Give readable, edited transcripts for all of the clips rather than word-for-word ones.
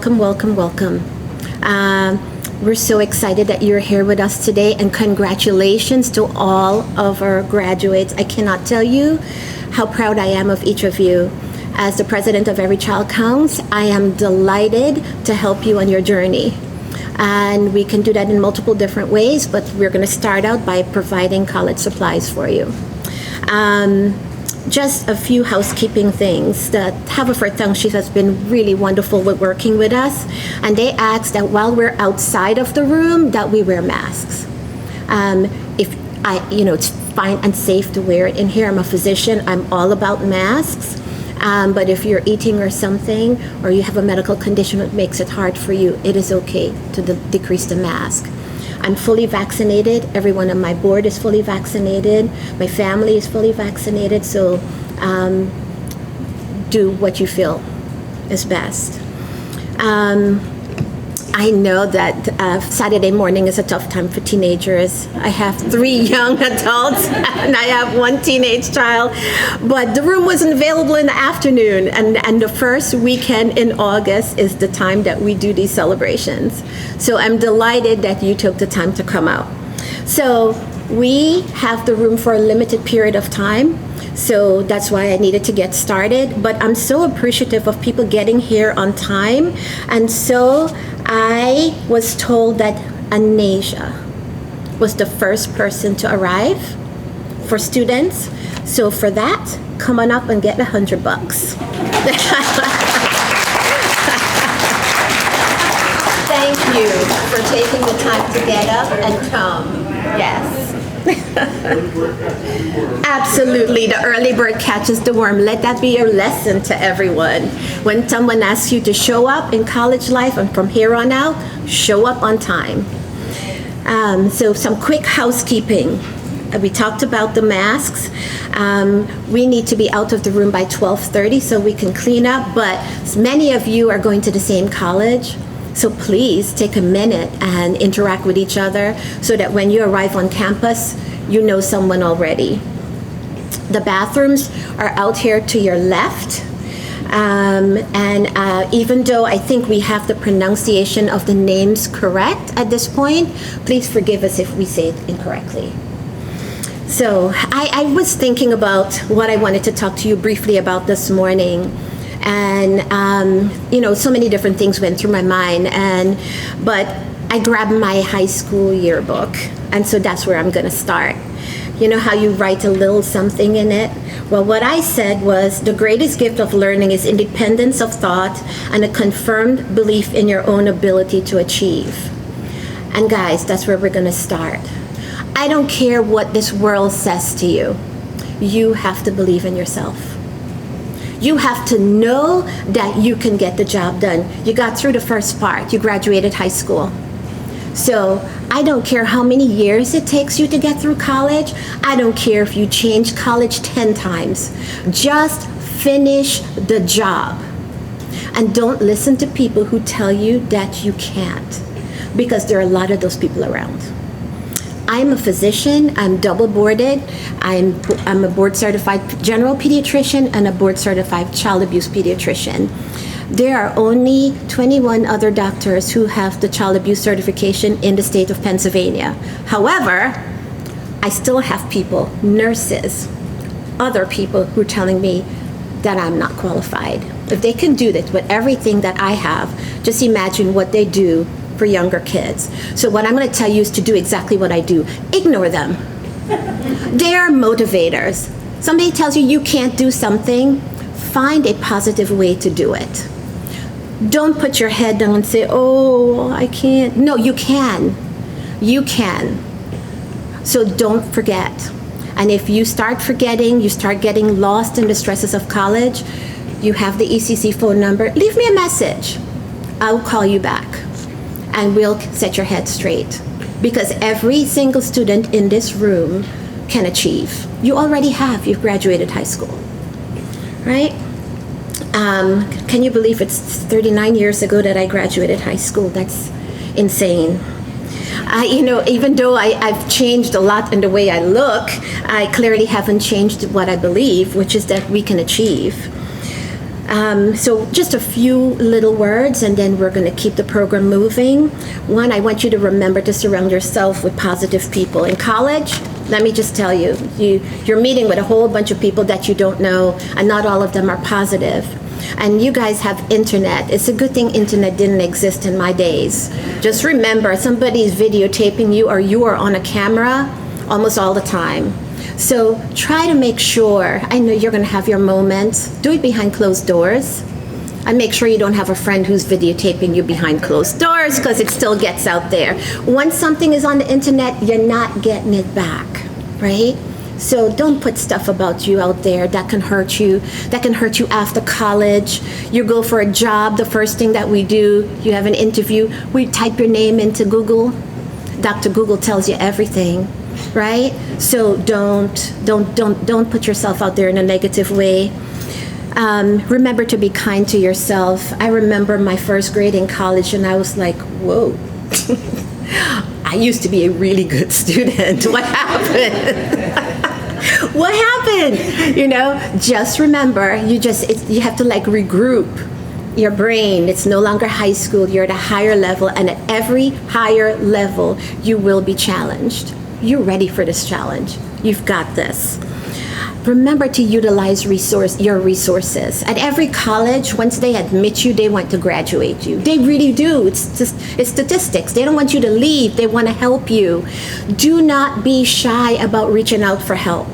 welcome, welcome, welcome. We're so excited that you're here with us today, and congratulations to all of our graduates. I cannot tell you how proud I am of each of you. As the president of Every Child Counts, I am delighted to help you on your journey. And we can do that in multiple different ways, but we're going to start out by providing college supplies for you. Just a few housekeeping things. The Haverford Township has been really wonderful with working with us, and they ask that while we're outside of the room that we wear masks. It's fine and safe to wear it in here. I'm a physician. I'm all about masks. But if you're eating or something, or you have a medical condition that makes it hard for you, it is okay to decrease the mask. I'm fully vaccinated. Everyone on my board is fully vaccinated. My family is fully vaccinated. So do what you feel is best. I know that Saturday morning is a tough time for teenagers. I have 3 young adults and I have 1 teenage child, but the room wasn't available in the afternoon, and the first weekend in August is the time that we do these celebrations. So I'm delighted that you took the time to come out. So we have the room for a limited period of time. So that's why I needed to get started. But I'm so appreciative of people getting here on time. And so I was told that Anasia was the first person to arrive for students. So for that, come on up and get $100. Thank you for taking the time to get up and come. Yes. Absolutely, the early bird catches the worm. Let that be your lesson to everyone. When someone asks you to show up in college life, and from here on out, show up on time. So some quick housekeeping. We talked about the masks. We need to be out of the room by 12:30 so we can clean up, but many of you are going to the same college. So please take a minute and interact with each other so that when you arrive on campus, you know someone already. The bathrooms are out here to your left. Even though I think we have the pronunciation of the names correct at this point, please forgive us if we say it incorrectly. So I was thinking about what I wanted to talk to you briefly about this morning. And, so many different things went through my mind, but I grabbed my high school yearbook, and so that's where I'm going to start. You know how you write a little something in it? Well, what I said was the greatest gift of learning is independence of thought and a confirmed belief in your own ability to achieve. And guys, that's where we're going to start. I don't care what this world says to you. You have to believe in yourself. You have to know that you can get the job done. You got through the first part. You graduated high school. So I don't care how many years it takes you to get through college. I don't care if you change college 10 times. Just finish the job. And don't listen to people who tell you that you can't, because there are a lot of those people around. I'm a physician. I'm double boarded. I'm a board certified general pediatrician and a board certified child abuse pediatrician. There are only 21 other doctors who have the child abuse certification in the state of Pennsylvania. However, I still have people, nurses, other people who are telling me that I'm not qualified. If they can do this with everything that I have, just imagine what they do for younger kids. So what I'm going to tell you is to do exactly what I do. Ignore them. They're motivators. Somebody tells you you can't do something, find a positive way to do it. Don't put your head down and say, oh, I can't. No, you can. You can. So don't forget. And if you start forgetting, you start getting lost in the stresses of college, you have the ECC phone number. Leave me a message. I'll call you back. And we'll set your head straight. Because every single student in this room can achieve. You already have. You've graduated high school, right? Can you believe it's 39 years ago that I graduated high school? That's insane. Even though I've changed a lot in the way I look, I clearly haven't changed what I believe, which is that we can achieve. So just a few little words, and then we're going to keep the program moving. One, I want you to remember to surround yourself with positive people. In college, let me just tell you, you're meeting with a whole bunch of people that you don't know, and not all of them are positive. And you guys have internet. It's a good thing internet didn't exist in my days. Just remember, somebody's videotaping you, or you are on a camera almost all the time. So try to make sure, I know you're going to have your moments, do it behind closed doors. And make sure you don't have a friend who's videotaping you behind closed doors, because it still gets out there. Once something is on the internet, you're not getting it back, right? So don't put stuff about you out there that can hurt you, after college. You go for a job, the first thing that we do, you have an interview, we type your name into Google. Dr. Google tells you everything, right? So don't put yourself out there in a negative way. Remember to be kind to yourself. I remember my first grade in college, and I was like, whoa. I used to be a really good student. What happened? What happened? You know, just remember, you have to like regroup your brain. It's no longer high school. You're at a higher level, and at every higher level, you will be challenged. You're ready for this challenge. You've got this. Remember to utilize your resources. At every college, once they admit you, they want to graduate you. They really do. It's statistics. They don't want you to leave. They want to help you. Do not be shy about reaching out for help.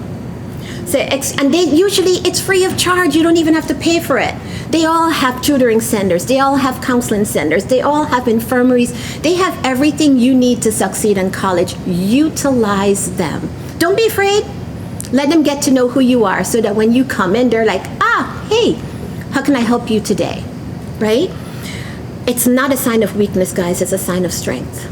So it's free of charge. You don't even have to pay for it. They all have tutoring centers. They all have counseling centers. They all have infirmaries. They have everything you need to succeed in college. Utilize them. Don't be afraid. Let them get to know who you are, so that when you come in, they're like, hey, how can I help you today, right? It's not a sign of weakness, guys. It's a sign of strength.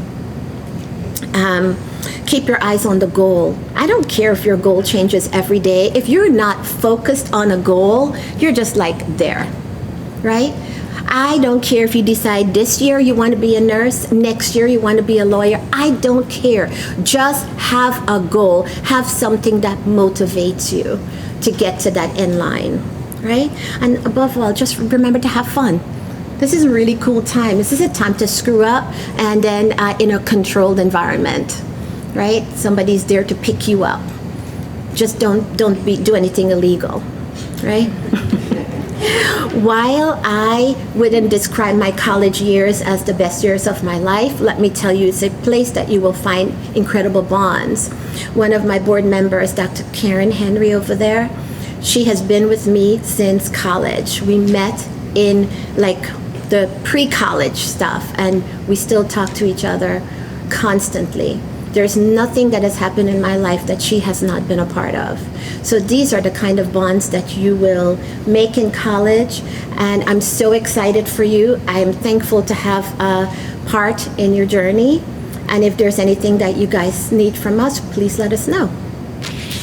Keep your eyes on the goal. I don't care if your goal changes every day. If you're not focused on a goal, you're just like there, right? I don't care if you decide this year you want to be a nurse, next year you want to be a lawyer. I don't care. Just have a goal. Have something that motivates you to get to that end line, right? And above all, just remember to have fun. This is a really cool time. This is a time to screw up, and then in a controlled environment, right? Somebody's there to pick you up. Just don't do anything illegal, right? While I wouldn't describe my college years as the best years of my life, let me tell you, it's a place that you will find incredible bonds. One of my board members, Dr. Karen Henry over there, she has been with me since college. We met in like the pre-college stuff, and we still talk to each other constantly. There's nothing that has happened in my life that she has not been a part of. So these are the kind of bonds that you will make in college, and I'm so excited for you. I am thankful to have a part in your journey, and if there's anything that you guys need from us, please let us know.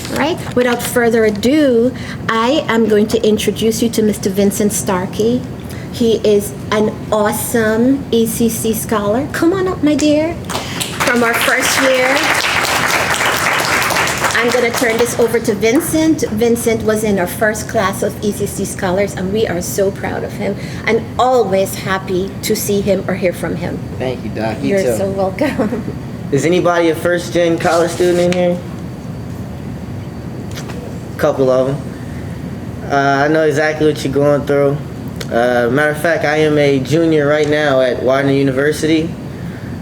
All right, without further ado, I am going to introduce you to Mr. Vincent Starkey. He is an awesome ECC scholar. Come on up, my dear. From our first year. I'm going to turn this over to Vincent. Vincent was in our first class of ECC scholars, and we are so proud of him and always happy to see him or hear from him. Thank you, Doc. You're so welcome. Is anybody a first-gen college student in here? A couple of them. I know exactly what you're going through. Matter of fact, I am a junior right now at Widener University.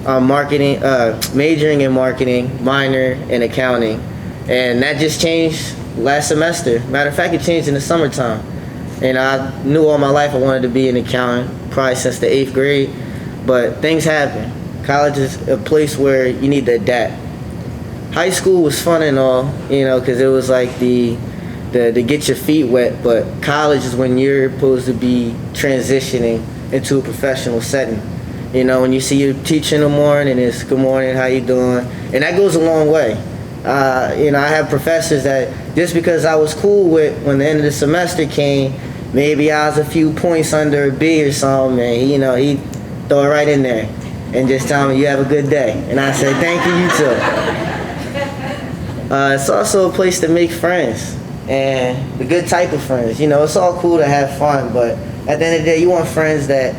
Marketing, majoring in marketing, minor in accounting, and that just changed last semester. Matter of fact, it changed in the summertime, and I knew all my life I wanted to be an accountant, probably since the 8th grade, but things happen. College is a place where you need to adapt. High school was fun and all, you know, because it was like the get your feet wet, but college is when you're supposed to be transitioning into a professional setting. You know, when you see your teacher in the morning, it's good morning, how you doing? And that goes a long way. You know, I have professors that just because I was cool with when the end of the semester came, maybe I was a few points under a B or something, and he'd throw it right in there and just tell me, you have a good day. And I said, thank you, you too. It's also a place to make friends. and the good type of friends. You know, it's all cool to have fun, but at the end of the day, you want friends that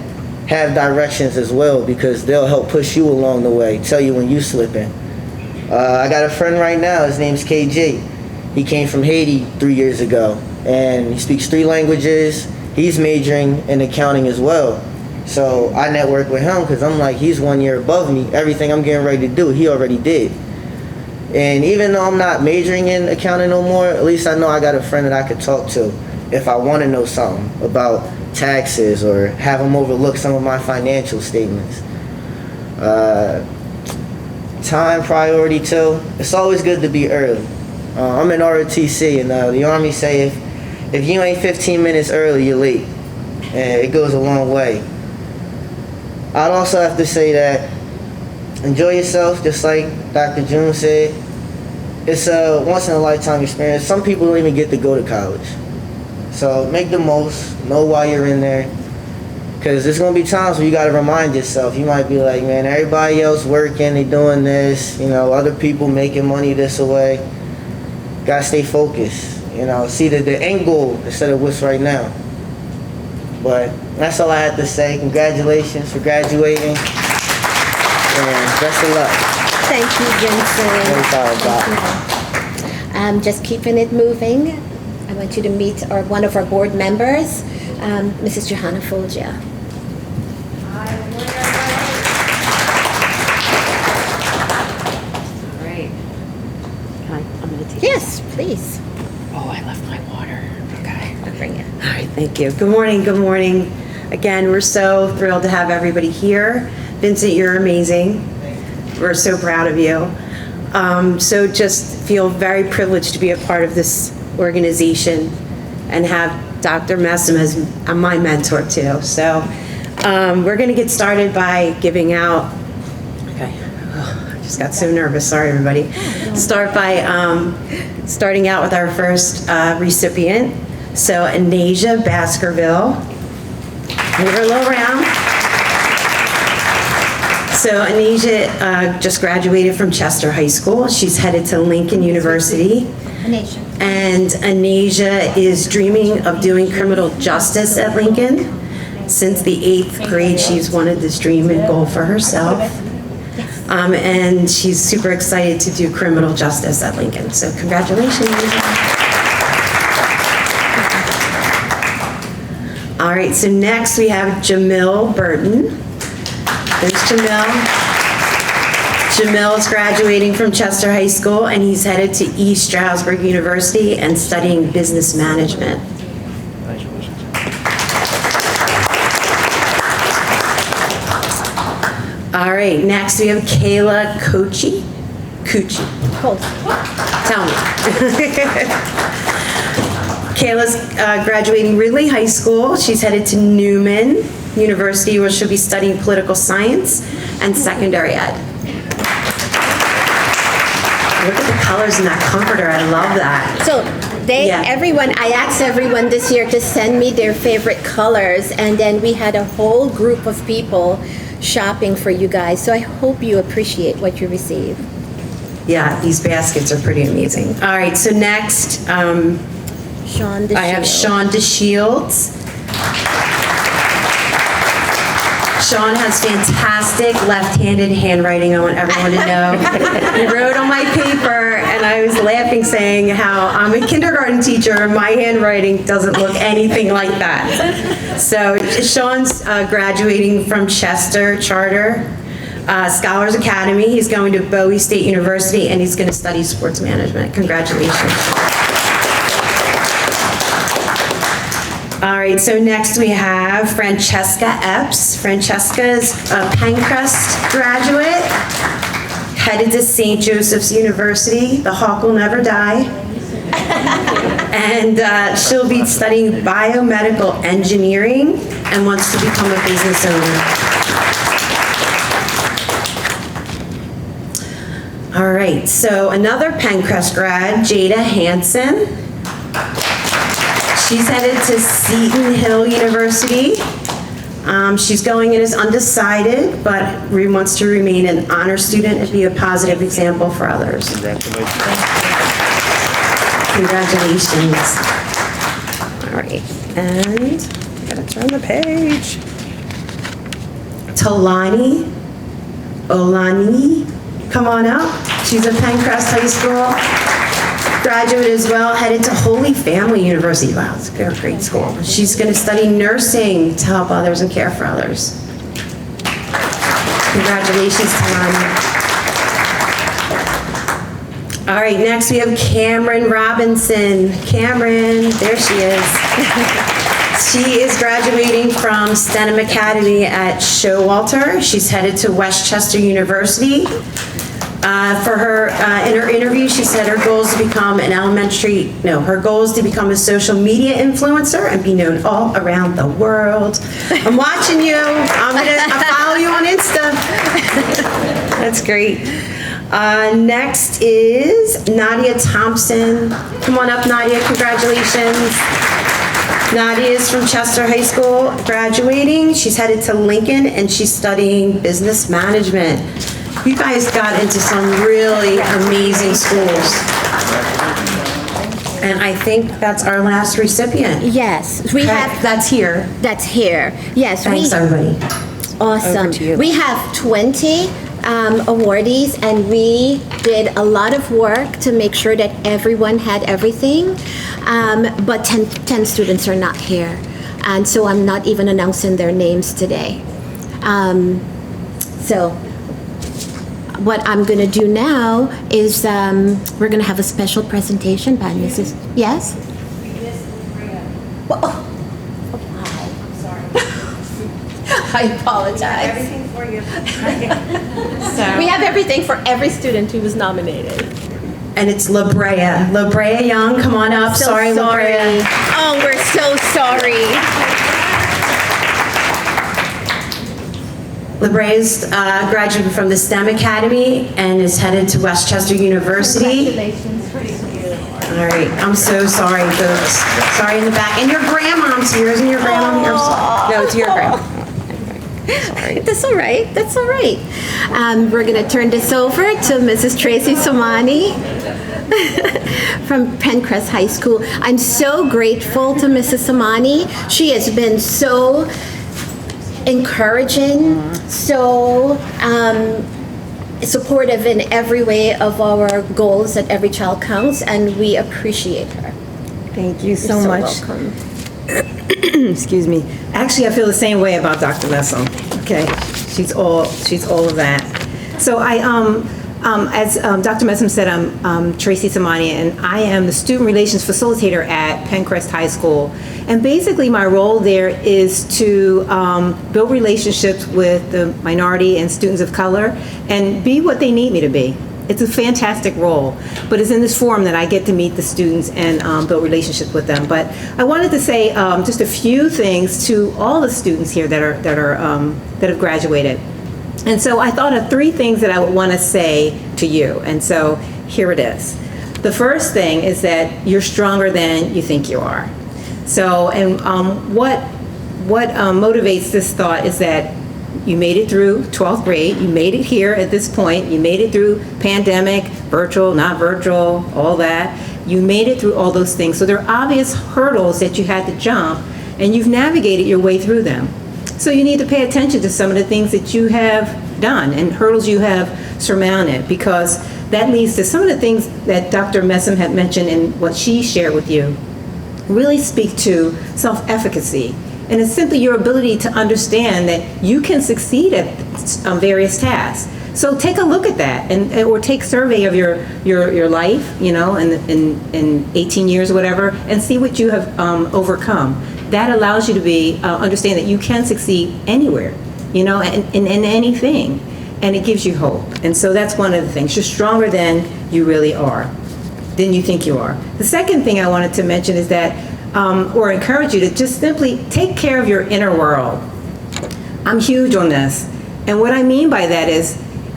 have directions as well, because they'll help push you along the way, tell you when you slipping. I got a friend right now, his name's KJ. He came from Haiti 3 years ago, and he speaks 3 languages. He's majoring in accounting as well. So I network with him because I'm like, he's 1 year above me. Everything I'm getting ready to do, he already did. And even though I'm not majoring in accounting no more, at least I know I got a friend that I could talk to if I want to know something about taxes or have him overlook some of my financial statements. Time priority too. It's always good to be early. I'm in ROTC, and the Army say if you ain't 15 minutes early, you're late. And it goes a long way. I'd also have to say that enjoy yourself, just like Dr. June said. It's a once-in-a-lifetime experience. Some people don't even get to go to college. So make the most, know why you're in there. Because there's going to be times where you got to remind yourself. You might be like, man, everybody else working, they doing this. You know, other people making money this way. Got to stay focused. You know, see the end goal instead of what's right now. But that's all I had to say. Congratulations for graduating. And best of luck. Thank you, Vincent. Just keeping it moving. I want you to meet one of our board members, Mrs. Johanna Folger. All right. I'm going to take Yes, please. Oh, I left my water. Okay. I'll bring it. All right, thank you. Good morning, good morning. Again, we're so thrilled to have everybody here. Vincent, you're amazing. We're so proud of you. So just feel very privileged to be a part of this organization and have Dr. Messam as my mentor too. So we're going to get started by giving out, okay, oh, I just got so nervous, sorry everybody. Start by starting out with our first recipient. So Nadia Baskerville, give her a little round. So Nadia just graduated from Chester High School. She's headed to Lincoln University. And Nadia is dreaming of doing criminal justice at Lincoln. Since the 8th grade, she's wanted this dream and goal for herself. And she's super excited to do criminal justice at Lincoln. So congratulations, Nadia. All right, so next we have Jamil Burton. There's Jamil. Jamil is graduating from Chester High School, and he's headed to East Stroudsburg University and studying business management. All right, next we have Kayla Cucci. Tell me. Kayla's graduating Ridley High School. She's headed to Newman University, where she'll be studying political science and secondary ed. Look at the colors in that comforter. I love that. So I asked everyone this year to send me their favorite colors, and then we had a whole group of people shopping for you guys. So I hope you appreciate what you receive. Yeah, these baskets are pretty amazing. All right, so next, Shonda I have Shonda Shields. Sean has fantastic left-handed handwriting, I want everyone to know. He wrote on my paper, and I was laughing saying how I'm a kindergarten teacher and my handwriting doesn't look anything like that. So Sean's graduating from Chester Charter Scholars Academy. He's going to Bowie State University, and he's going to study sports management. Congratulations. All right, so next we have Francesca Epps. Francesca is a Pencrest graduate, headed to St. Joseph's University. The hawk will never die. And she'll be studying biomedical engineering and wants to become a business owner. All right, so another Pencrest grad, Jada Hansen. She's headed to Seton Hill University. She's going in as undecided, but wants to remain an honor student and be a positive example for others. Congratulations. All right, and I gotta turn the page. Olani, come on up. She's a Pencrest High School graduate as well, headed to Holy Family University. Wow, it's a great school. She's going to study nursing to help others and care for others. Congratulations, Olani. All right, next we have Cameron Robinson. Cameron, there she is. She is graduating from Stenham Academy at Showalter. She's headed to Westchester University. For her, in her interview, she said her goal is to become her goal is to become a social media influencer and be known all around the world. I'm watching you. I follow you on Insta. That's great. Next is Nadia Thompson. Come on up, Nadia. Congratulations. Nadia is from Chester High School, graduating. She's headed to Lincoln, and she's studying business management. You guys got into some really amazing schools. And I think that's our last recipient. Yes, we have. That's here. That's here. Yes. Thanks, everybody. Awesome. Over to you. We have 20 awardees, and we did a lot of work to make sure that everyone had everything. But 10 students are not here. And so I'm not even announcing their names today. So what I'm going to do now is we're going to have a special presentation by Mrs. Yes? Well, oh, I'm sorry. I apologize. Everything for you. We have everything for every student who was nominated. And it's La Brea. La Brea Young, come on up. So sorry, La Brea. Oh, we're so sorry. La Brea's graduated from the STEM Academy and is headed to Westchester University. Congratulations. All right, I'm so sorry, folks. Sorry in the back. And your grandmom's here, isn't your grandma here? No, it's your grandma. Sorry. That's all right. That's all right. We're going to turn this over to Mrs. Tracy Somani from Pencrest High School. I'm so grateful to Mrs. Somani. She has been so encouraging, so supportive in every way of our goals that every child counts, and we appreciate her. Thank you so You're much. welcome. Excuse me. Actually, I feel the same way about Dr. Messam. Okay, she's all of that. So as Dr. Messam said, I'm Tracy Somani, and I am the student relations facilitator at Pencrest High School. And basically, my role there is to build relationships with the minority and students of color, and be what they need me to be. It's a fantastic role, but it's in this forum that I get to meet the students and build relationships with them. But I wanted to say just a few things to all the students here that have graduated. And so I thought of 3 things that I would want to say to you. And so here it is. The first thing is that you're stronger than you think you are. So, and what motivates this thought is that you made it through 12th grade, you made it here at this point, you made it through pandemic, virtual, not virtual, all that. You made it through all those things. So there are obvious hurdles that you had to jump, and you've navigated your way through them. So you need to pay attention to some of the things that you have done and hurdles you have surmounted, because that leads to some of the things that Dr. Messam had mentioned and what she shared with you really speak to self-efficacy. And it's simply your ability to understand that you can succeed at various tasks. So take a look at that, or take survey of your life, in 18 years or whatever, and see what you have overcome. That allows you to understand that you can succeed anywhere, in anything, and it gives you hope. And so that's one of the things. You're stronger than you really are, than you think you are. The second thing I wanted to mention is that, or encourage you to just simply take care of your inner world. I'm huge on this. And what I mean by that is,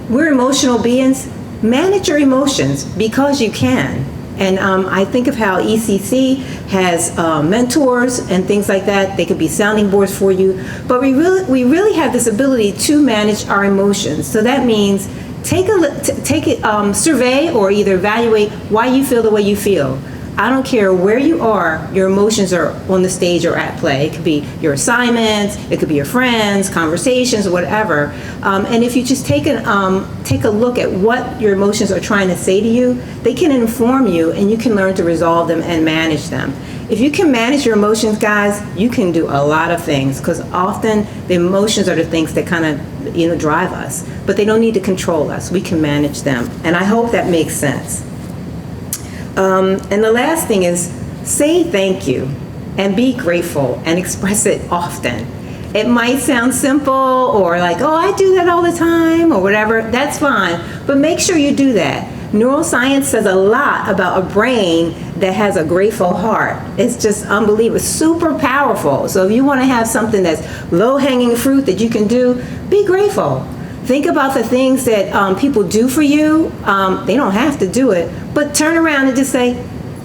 we're emotional beings. Manage your emotions because you can. And I think of how ECC has mentors and things like that. They could be sounding boards for you. But we really have this ability to manage our emotions. So that means survey or either evaluate why you feel the way you feel. I don't care where you are, your emotions are on the stage or at play. It could be your assignments, it could be your friends, conversations, or whatever. And if you just take a look at what your emotions are trying to say to you, they can inform you, and you can learn to resolve them and manage them. If you can manage your emotions, guys, you can do a lot of things, because often the emotions are the things that kind of, drive us, but they don't need to control us. We can manage them, and I hope that makes sense. And the last thing is, say thank you and be grateful and express it often. It might sound simple or like, oh, I do that all the time or whatever. That's fine, but make sure you do that. Neuroscience says a lot about a brain that has a grateful heart. It's just unbelievable, super powerful. So if you want to have something that's low-hanging fruit that you can do, be grateful. Think about the things that people do for you. They don't have to do it, but turn around and just say,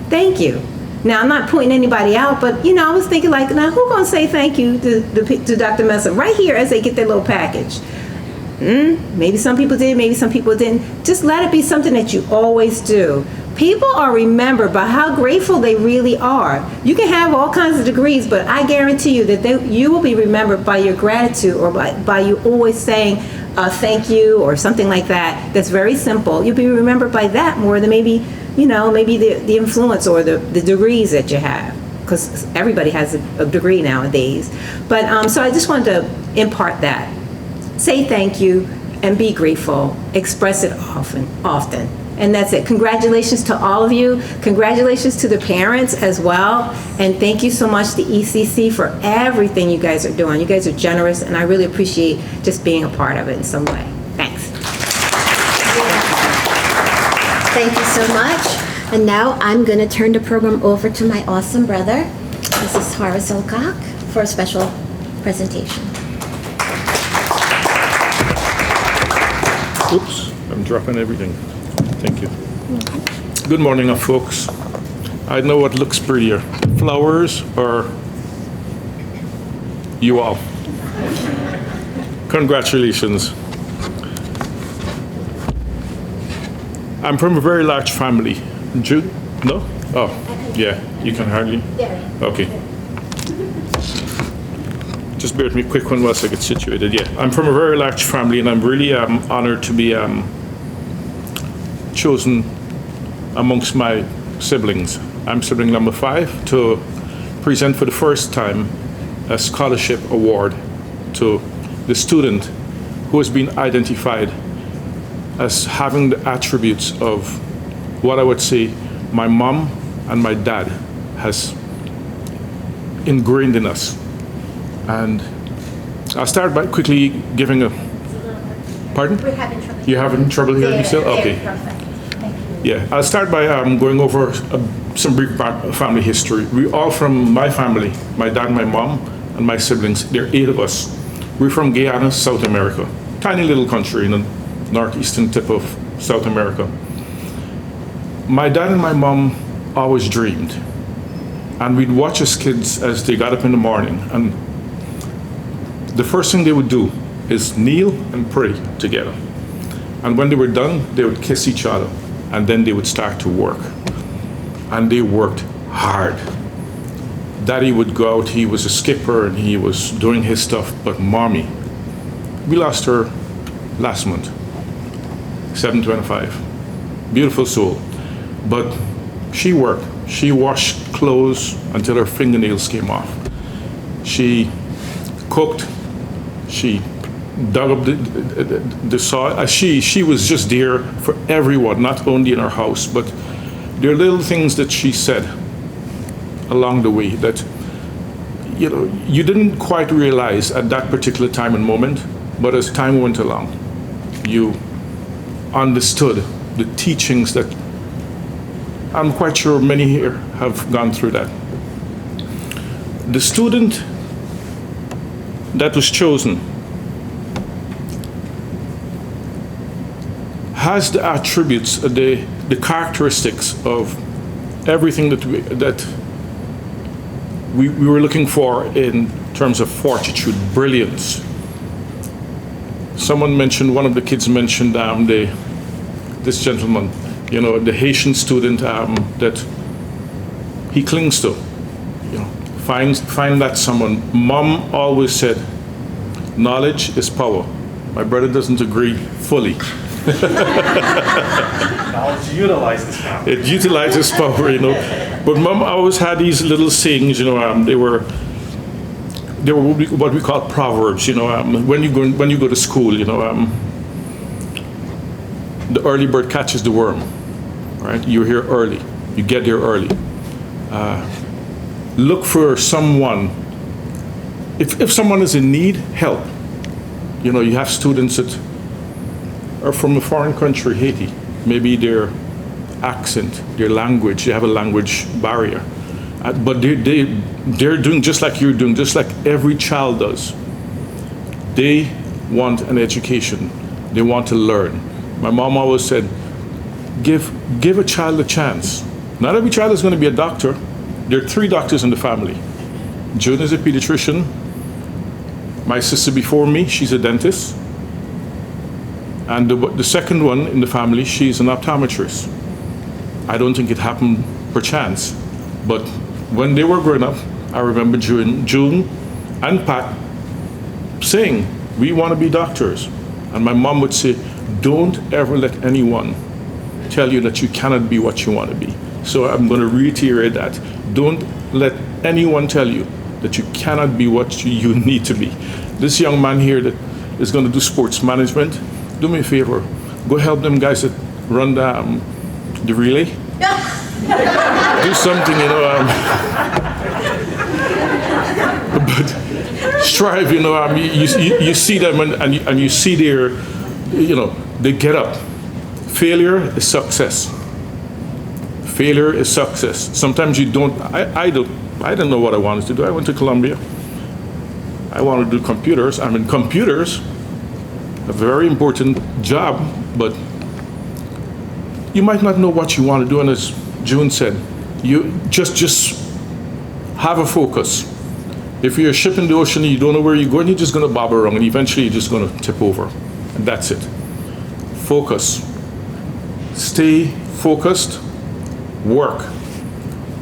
thank you. Now, I'm not pointing anybody out, but, I was thinking like, now who's going to say thank you to Dr. Messam right here as they get their little package? Maybe some people did, maybe some people didn't. Just let it be something that you always do. People are remembered by how grateful they really are. You can have all kinds of degrees, but I guarantee you that you will be remembered by your gratitude, or by you always saying thank you or something like that. That's very simple. You'll be remembered by that more than maybe the influence or the degrees that you have, because everybody has a degree nowadays. But so I just wanted to impart that. Say thank you and be grateful. Express it often. And that's it. Congratulations to all of you. Congratulations to the parents as well. And thank you so much to ECC for everything you guys are doing. You guys are generous, and I really appreciate just being a part of it in some way. Thanks. Thank you so much. And now I'm going to turn the program over to my awesome brother, Mrs. Horace Alcock, for a special presentation. Oops, I'm dropping everything. Thank you. Good morning, folks. I know what looks prettier, flowers or you all. Congratulations. I'm from a very large family. Jude? No? Oh, yeah, you can hardly? Okay. Just bear with me a quick one whilst I get situated. Yeah, I'm from a very large family, and I'm really honored to be chosen amongst my siblings. I'm sibling number 5 to present for the first time a scholarship award to the student who has been identified as having the attributes of what I would say my mom and my dad has ingrained in us. And I'll start by quickly giving a, pardon? We're having trouble. You're having trouble hearing me still? Okay. Perfect. Thank you. Yeah, I'll start by going over some brief family history. We all from my family, my dad, my mom, and my siblings, there are 8 of us. We're from Guyana, South America. Tiny little country in the northeastern tip of South America. My dad and my mom always dreamed. And we'd watch as kids as they got up in the morning, and the first thing they would do is kneel and pray together. And when they were done, they would kiss each other, and then they would start to work. And they worked hard. Daddy would go out, he was a skipper and he was doing his stuff, but mommy, we lost her last month, 7/25. Beautiful soul. But she worked. She washed clothes until her fingernails came off. She cooked. She dug up the soil. She was just there for everyone, not only in our house, but there are little things that she said along the way that you didn't quite realize at that particular time and moment, but as time went along, you understood the teachings that I'm quite sure many here have gone through that. The student that was chosen has the attributes, the characteristics of everything that we were looking for in terms of fortitude, brilliance. Someone mentioned, one of the kids mentioned this gentleman, the Haitian student that he clings to. You know, find that someone. Mom always said, knowledge is power. My brother doesn't agree fully. Knowledge utilizes power. It utilizes power, you know. But Mom always had these little sayings, you know. They were what we call proverbs, you know. When you go to school, you know, the early bird catches the worm, right? You're here early. You get there early. Look for someone. If someone is in need, help. You know, you have students that are from a foreign country, Haiti. Maybe their accent, their language, they have a language barrier. But they're doing just like you're doing, just like every child does. They want an education. They want to learn. My mom always said, give a child a chance. Not every child is going to be a doctor. There are 3 doctors in the family. June is a pediatrician. My sister before me, she's a dentist. And the second one in the family, she's an optometrist. I don't think it happened per chance. But when they were growing up, I remember June and Pat saying, we want to be doctors. And my mom would say, don't ever let anyone tell you that you cannot be what you want to be. So I'm going to reiterate that. Don't let anyone tell you that you cannot be what you need to be. This young man here that is going to do sports management, do me a favor, go help them guys that run the relay. Do something, you know. But strive, you know. You see them and you see their, you know, they get up. Failure is success. Failure is success. Sometimes you don't. I don't know what I wanted to do. I went to Columbia. I wanted to do computers. I mean, computers, a very important job, but you might not know what you want to do. And as June said, you just have a focus. If you're a ship in the ocean and you don't know where you're going, you're just going to bob around, and eventually you're just going to tip over. And that's it. Focus. Stay focused. Work.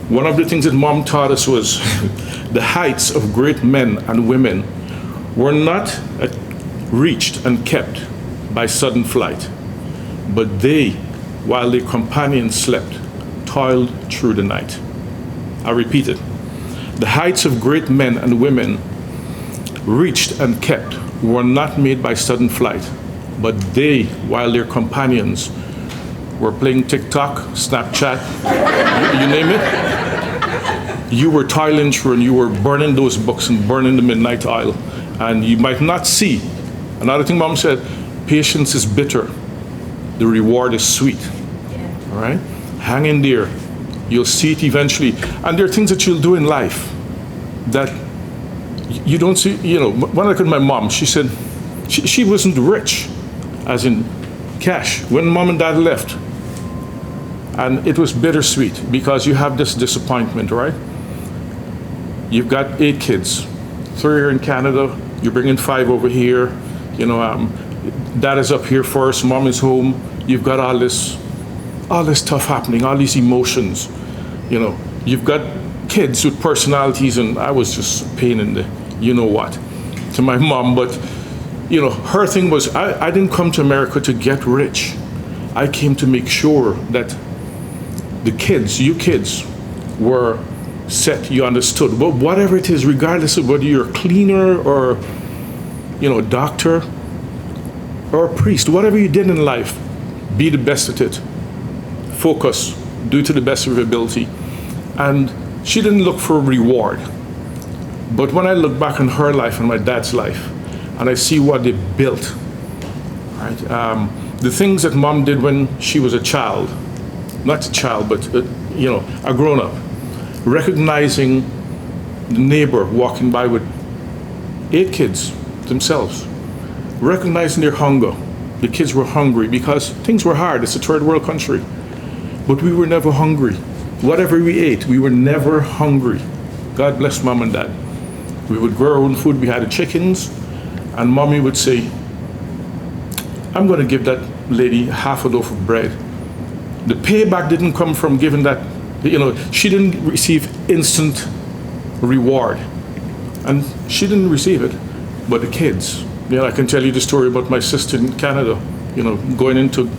One of the things that Mom taught us was the heights of great men and women were not reached and kept by sudden flight, but they, while their companions slept, toiled through the night. I repeat it. The heights of great men and women reached and kept were not made by sudden flight, but they, while their companions were playing TikTok, Snapchat, you name it, you were toiling through and you were burning those books and burning the midnight oil. And you might not see. Another thing Mom said, patience is bitter. The reward is sweet. Yeah. All right? Hang in there. You'll see it eventually. And there are things that you'll do in life that you don't see. You know, when I look at my mom, she said she wasn't rich, as in cash, when Mom and Dad left. And it was bittersweet because you have this disappointment, right? You've got 8 kids, 3 here in Canada, you're bringing 5 over here, you know, Dad is up here first, Mom is home, you've got all this stuff happening, all these emotions, you know. You've got kids with personalities, and I was just a pain in the you-know-what to my mom, but, you know, her thing was, I didn't come to America to get rich. I came to make sure that the kids, you kids, were set, you understood. But whatever it is, regardless of whether you're a cleaner or, you know, a doctor or a priest, whatever you did in life, be the best at it. Focus, do it to the best of your ability. And she didn't look for a reward. But when I look back on her life and my dad's life, and I see what they built, right? The things that Mom did when she was a child, not a child, but you know, a grown-up, recognizing the neighbor walking by with 8 kids themselves, recognizing their hunger. The kids were hungry because things were hard. It's a third world country. But we were never hungry. Whatever we ate, we were never hungry. God bless Mom and Dad. We would grow our own food. We had the chickens, and Mommy would say, I'm going to give that lady half a loaf of bread. The payback didn't come from giving that She didn't receive instant reward, and she didn't receive it, but the kids. I can tell you the story about my sister in Canada, going into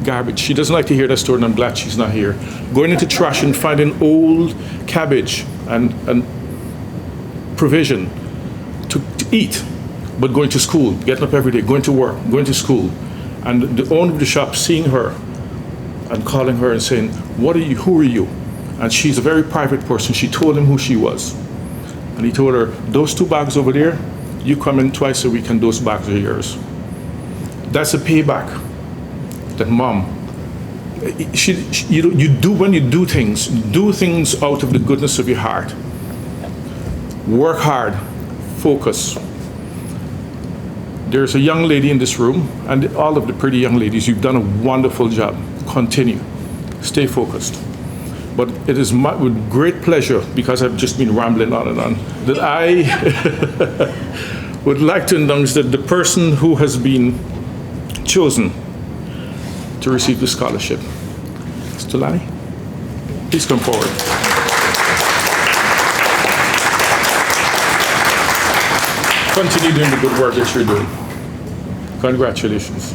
garbage. She doesn't like to hear that story, and I'm glad she's not here. Going into trash and finding old cabbage and provision to eat, but going to school, getting up every day, going to work, going to school. And the owner of the shop seeing her and calling her and saying, who are you? And she's a very private person. She told him who she was. And he told her, those 2 bags over there, you come in twice a week and those bags are yours. That's a payback that mom, when you do things out of the goodness of your heart. Work hard, focus. There's a young lady in this room, and all of the pretty young ladies, you've done a wonderful job. Continue, stay focused. But it is with great pleasure, because I've just been rambling on and on, that I would like to announce that the person who has been chosen to receive the scholarship is Tulani. Please come forward. Continue doing the good work that you're doing. Congratulations.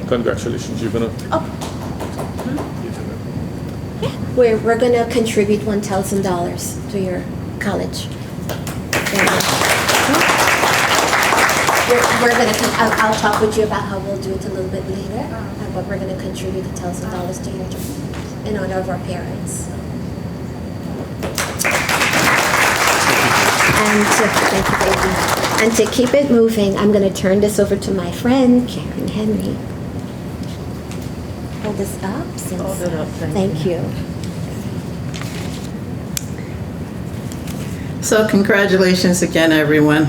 Congratulations. You're gonna. We're going to contribute $1,000 to your college. We're going to. I'll talk with you about how we'll do it a little bit later, but we're going to contribute $1,000 to your in honor of our parents. And to keep it moving, I'm going to turn this over to my friend Karen Henry. Hold this up. Hold it up. Thank you. So congratulations again, everyone.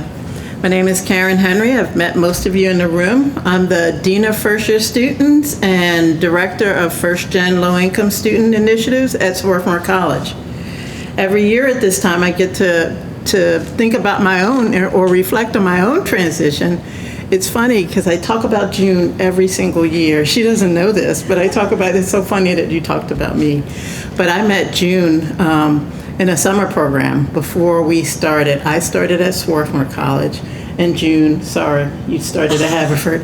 My name is Karen Henry. I've met most of you in the room. I'm the Dean of First Year Students and Director of First Gen Low Income Student Initiatives at Swarthmore College. Every year at this time, I get to think about my own or reflect on my own transition. It's funny because I talk about June every single year. She doesn't know this, but I talk about it. It's so funny that you talked about me. But I met June in a summer program before we started. I started at Swarthmore College, and June, sorry, you started at Haverford.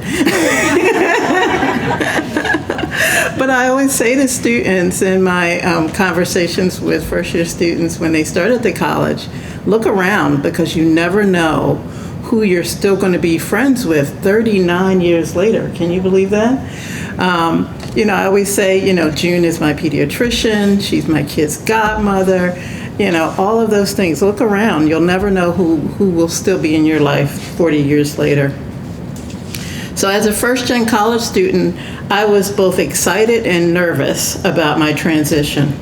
But I always say to students in my conversations with first-year students when they start at the college, look around, because you never know who you're still going to be friends with 39 years later. Can you believe that? I always say, June is my pediatrician, she's my kid's godmother, all of those things. Look around. You'll never know who will still be in your life 40 years later. So as a first-gen college student, I was both excited and nervous about my transition.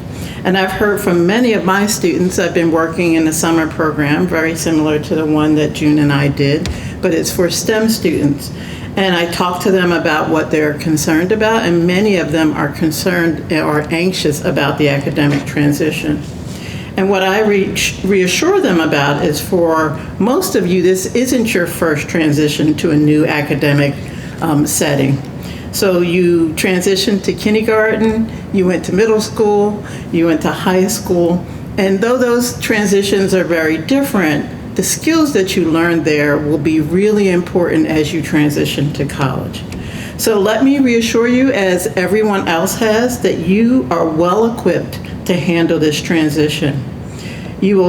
And I've heard from many of my students. I've been working in a summer program, very similar to the one that June and I did, but it's for STEM students. And I talk to them about what they're concerned about, and many of them are concerned or anxious about the academic transition. And what I reassure them about is, for most of you, this isn't your first transition to a new academic setting. So you transitioned to kindergarten, you went to middle school, you went to high school, and though those transitions are very different, the skills that you learned there will be really important as you transition to college. So let me reassure you, as everyone else has, that you are well equipped to handle this transition. You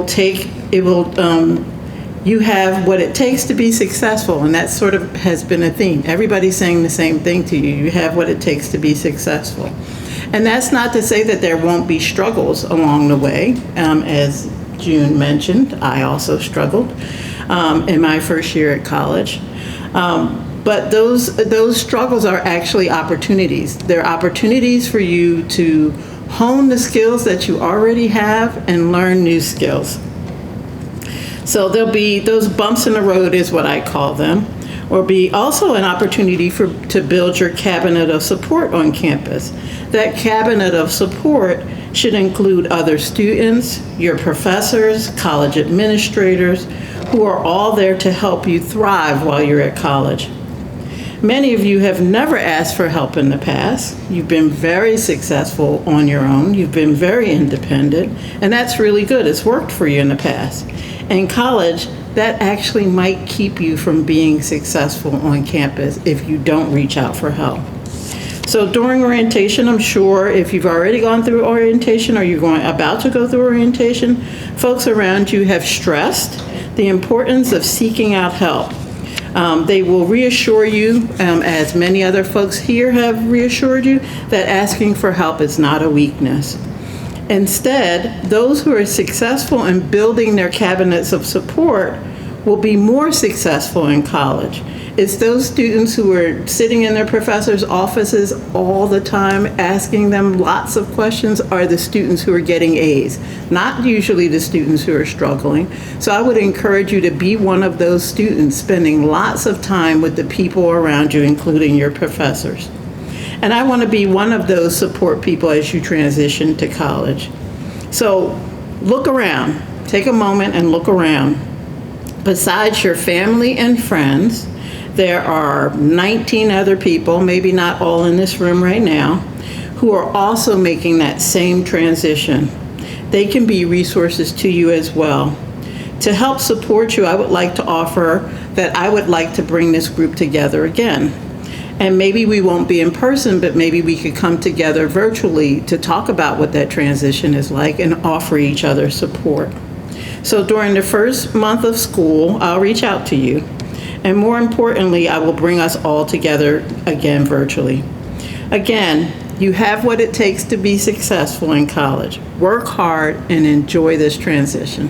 have what it takes to be successful, and that sort of has been a theme. Everybody's saying the same thing to you. You have what it takes to be successful. And that's not to say that there won't be struggles along the way. As June mentioned, I also struggled in my first year at college. But those struggles are actually opportunities. They're opportunities for you to hone the skills that you already have and learn new skills. So there'll be those bumps in the road, is what I call them, or be also an opportunity to build your cabinet of support on campus. That cabinet of support should include other students, your professors, college administrators, who are all there to help you thrive while you're at college. Many of you have never asked for help in the past. You've been very successful on your own. You've been very independent, and that's really good. It's worked for you in the past. In college, that actually might keep you from being successful on campus if you don't reach out for help. So during orientation, I'm sure if you've already gone through orientation or you're about to go through orientation, folks around you have stressed the importance of seeking out help. They will reassure you, as many other folks here have reassured you, that asking for help is not a weakness. Instead, those who are successful in building their cabinets of support will be more successful in college. It's those students who are sitting in their professors' offices all the time, asking them lots of questions, are the students who are getting A's, not usually the students who are struggling. So I would encourage you to be one of those students, spending lots of time with the people around you, including your professors. And I want to be one of those support people as you transition to college. So look around, take a moment and look around. Besides your family and friends, there are 19 other people, maybe not all in this room right now, who are also making that same transition. They can be resources to you as well. To help support you, I would like to offer that I would like to bring this group together again. And maybe we won't be in person, but maybe we could come together virtually to talk about what that transition is like and offer each other support. So during the first month of school, I'll reach out to you. And more importantly, I will bring us all together again virtually. Again, you have what it takes to be successful in college. Work hard and enjoy this transition.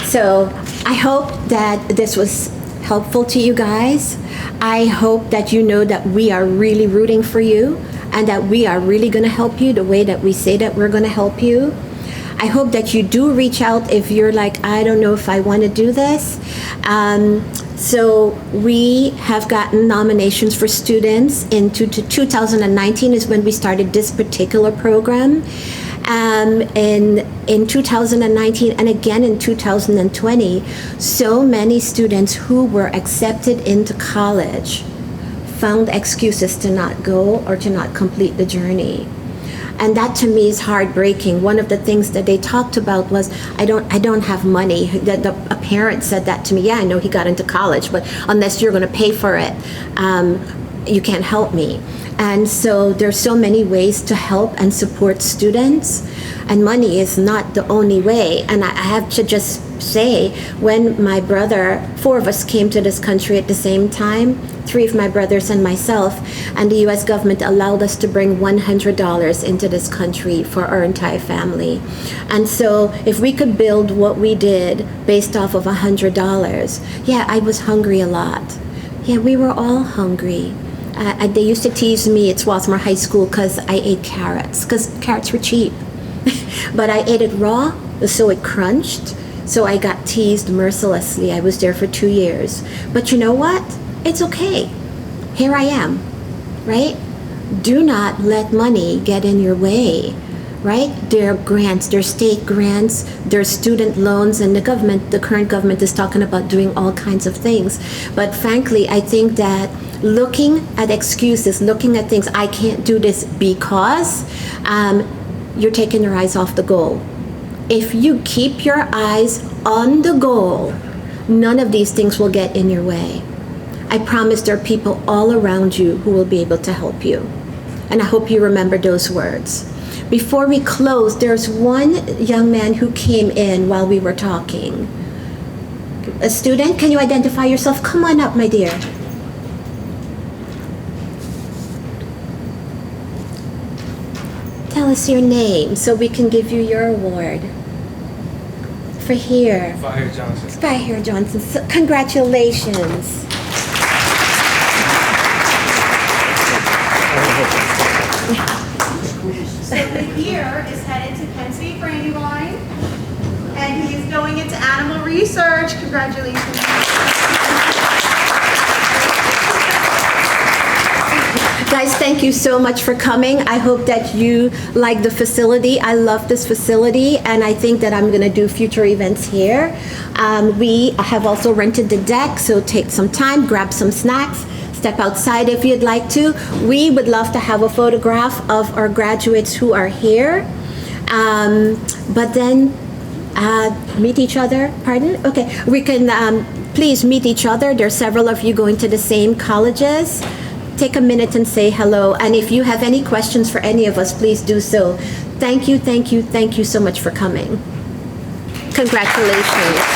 So I hope that this was helpful to you guys. I hope that you know that we are really rooting for you and that we are really going to help you the way that we say that we're going to help you. I hope that you do reach out if you're like, I don't know if I want to do this. So we have gotten nominations for students in 2019 is when we started this particular program. In 2019 and again in 2020, so many students who were accepted into college found excuses to not go or to not complete the journey. And that to me is heartbreaking. One of the things that they talked about was, I don't have money. A parent said that to me. Yeah, I know he got into college, but unless you're going to pay for it, you can't help me. And so there's so many ways to help and support students, and money is not the only way. And I have to just say, when my brother, 4 of us came to this country at the same time, 3 of my brothers and myself, and the US government allowed us to bring $100 into this country for our entire family. And so if we could build what we did based off of $100, yeah, I was hungry a lot. Yeah, we were all hungry. They used to tease me at Swarthmore High School because I ate carrots, because carrots were cheap. But I ate it raw, so it crunched. So I got teased mercilessly. I was there for 2 years. But you know what? It's okay. Here I am, right? Do not let money get in your way, right? There are grants, there are state grants, there are student loans, and the current government is talking about doing all kinds of things. But frankly, I think that looking at excuses, looking at things, I can't do this because, you're taking your eyes off the goal. If you keep your eyes on the goal, none of these things will get in your way. I promise there are people all around you who will be able to help you. And I hope you remember those words. Before we close, there's one young man who came in while we were talking. A student, can you identify yourself? Come on up, my dear. Tell us your name so we can give you your award. For here. Fire Johnson. Fire Johnson. So, congratulations. So the year is headed to Penn State Brandywine, and he's going into animal research. Congratulations. Guys, thank you so much for coming. I hope that you like the facility. I love this facility, and I think that I'm going to do future events here. We have also rented the deck, so take some time, grab some snacks, step outside if you'd like to. We would love to have a photograph of our graduates who are here. But then meet each other. Pardon? Okay, we can please meet each other. There's several of you going to the same colleges. Take a minute and say hello. And if you have any questions for any of us, please do so. Thank you, thank you, thank you so much for coming. Congratulations.